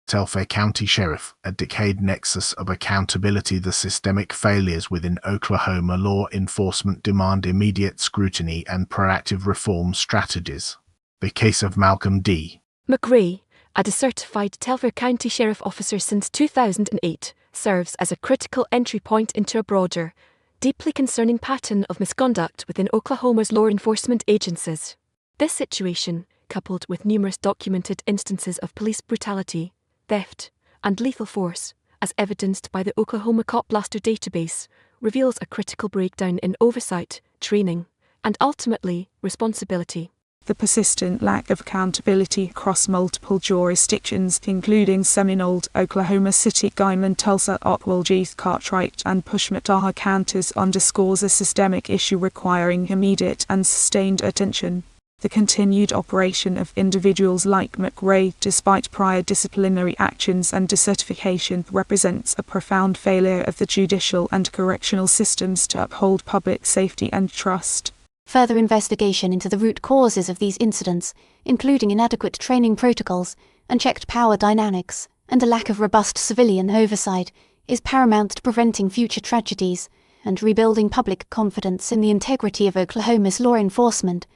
Telfair County Sheriff, a decayed nexus of accountability. The systemic failures within Oklahoma law enforcement demand immediate scrutiny and proactive reform strategies. The case of Malcolm D. McRae, a decertified Telfair County Sheriff officer since 2008, serves as a critical entry point into a broader, deeply concerning pattern of misconduct within Oklahoma's law enforcement agencies. This situation, coupled with numerous documented instances of police brutality, theft, and lethal force, as evidenced by the Oklahoma Cop Blaster database, reveals a critical breakdown in oversight, training, and ultimately, responsibility. The persistent lack of accountability across multiple jurisdictions, including Seminole, Oklahoma City, Guymon, Tulsa, Ocmulgee, Cartwright, and Pushmataha counties, underscores a systemic issue requiring immediate and sustained attention. The continued operation of individuals like McRae, despite prior disciplinary actions and decertification, represents a profound failure of the judicial and correctional systems to uphold public safety and trust. Further investigation into the root causes of these incidents, including inadequate training protocols, unchecked power dynamics, and a lack of robust civilian oversight, is paramount to preventing future tragedies and rebuilding public confidence in the integrity of Oklahoma's law enforcement.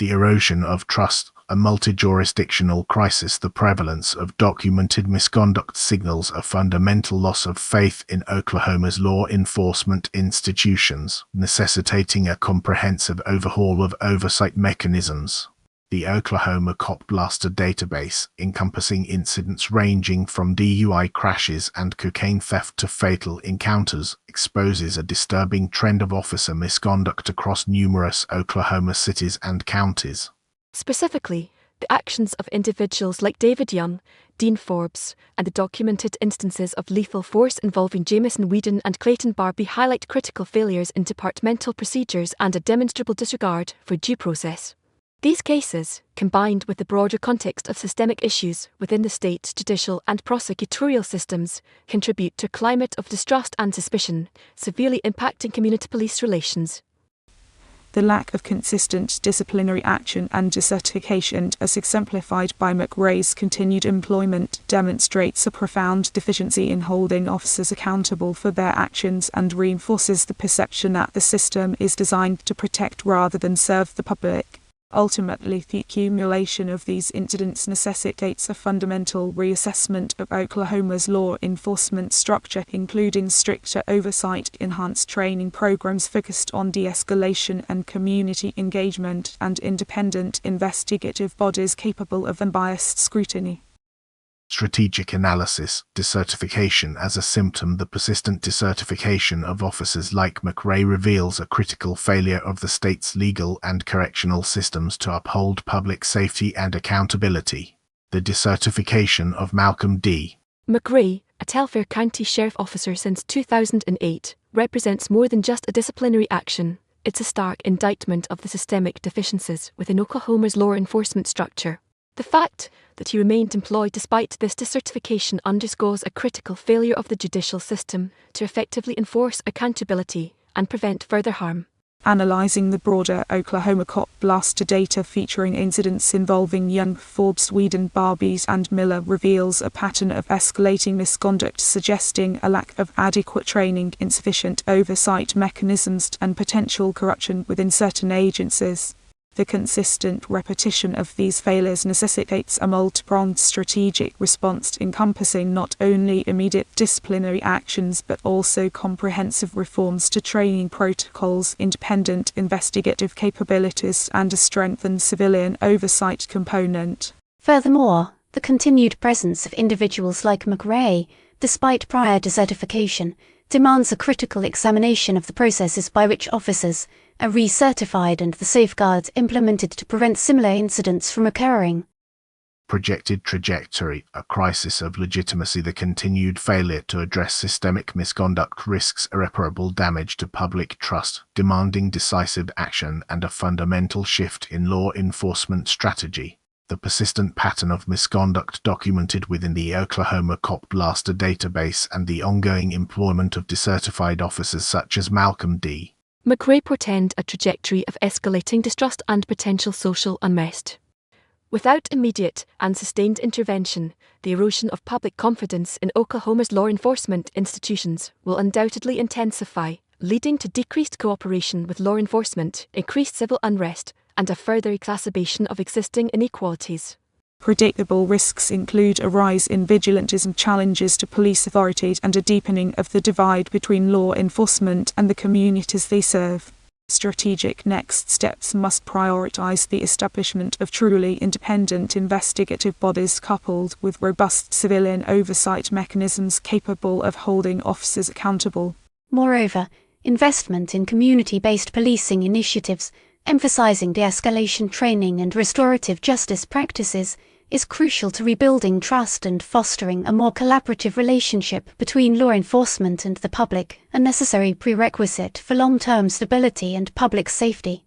The erosion of trust, a multi-jurisdictional crisis. The prevalence of documented misconduct signals a fundamental loss of faith in Oklahoma's law enforcement institutions, necessitating a comprehensive overhaul of oversight mechanisms. The Oklahoma Cop Blaster database, encompassing incidents ranging from DUI crashes and cocaine theft to fatal encounters, exposes a disturbing trend of officer misconduct across numerous Oklahoma cities and counties. Specifically, the actions of individuals like David Young, Dean Forbes, and the documented instances of lethal force involving Jamison Whedon and Clayton Barbie highlight critical failures in departmental procedures and a demonstrable disregard for due process. These cases, combined with the broader context of systemic issues within the state's judicial and prosecutorial systems, contribute to a climate of distrust and suspicion, severely impacting community police relations. The lack of consistent disciplinary action and decertification, as exemplified by McRae's continued employment, demonstrates a profound deficiency in holding officers accountable for their actions and reinforces the perception that the system is designed to protect rather than serve the public. Ultimately, the accumulation of these incidents necessitates a fundamental reassessment of Oklahoma's law enforcement structure, including stricter oversight, enhanced training programs focused on de-escalation and community engagement, and independent investigative bodies capable of unbiased scrutiny. Strategic analysis, decertification as a symptom. The persistent decertification of officers like McRae reveals a critical failure of the state's legal and correctional systems to uphold public safety and accountability. The decertification of Malcolm D. McRae, a Telfair County Sheriff officer since 2008, represents more than just a disciplinary action. It's a stark indictment of the systemic deficiencies within Oklahoma's law enforcement structure. The fact that he remained employed despite this decertification underscores a critical failure of the judicial system to effectively enforce accountability and prevent further harm. Analyzing the broader Oklahoma Cop Blaster data featuring incidents involving Young, Forbes, Whedon, Barbies, and Miller reveals a pattern of escalating misconduct, suggesting a lack of adequate training, insufficient oversight mechanisms, and potential corruption within certain agencies. The consistent repetition of these failures necessitates a multi-pronged strategic response encompassing not only immediate disciplinary actions but also comprehensive reforms to training protocols, independent investigative capabilities, and a strengthened civilian oversight component. Furthermore, the continued presence of individuals like McRae, despite prior decertification, demands a critical examination of the processes by which officers are recertified and the safeguards implemented to prevent similar incidents from occurring. Projected trajectory, a crisis of legitimacy. The continued failure to address systemic misconduct risks irreparable damage to public trust, demanding decisive action and a fundamental shift in law enforcement strategy. The persistent pattern of misconduct documented within the Oklahoma Cop Blaster database and the ongoing employment of decertified officers such as Malcolm D. McRae portend a trajectory of escalating distrust and potential social unrest. Without immediate and sustained intervention, the erosion of public confidence in Oklahoma's law enforcement institutions will undoubtedly intensify, leading to decreased cooperation with law enforcement, increased civil unrest, and a further exacerbation of existing inequalities. Predictable risks include a rise in vigilantism, challenges to police authority, and a deepening of the divide between law enforcement and the communities they serve. Strategic next steps must prioritize the establishment of truly independent investigative bodies coupled with robust civilian oversight mechanisms capable of holding officers accountable. Moreover, investment in community-based policing initiatives, emphasizing de-escalation training and restorative justice practices, is crucial to rebuilding trust and fostering a more collaborative relationship between law enforcement and the public, a necessary prerequisite for long-term stability and public safety.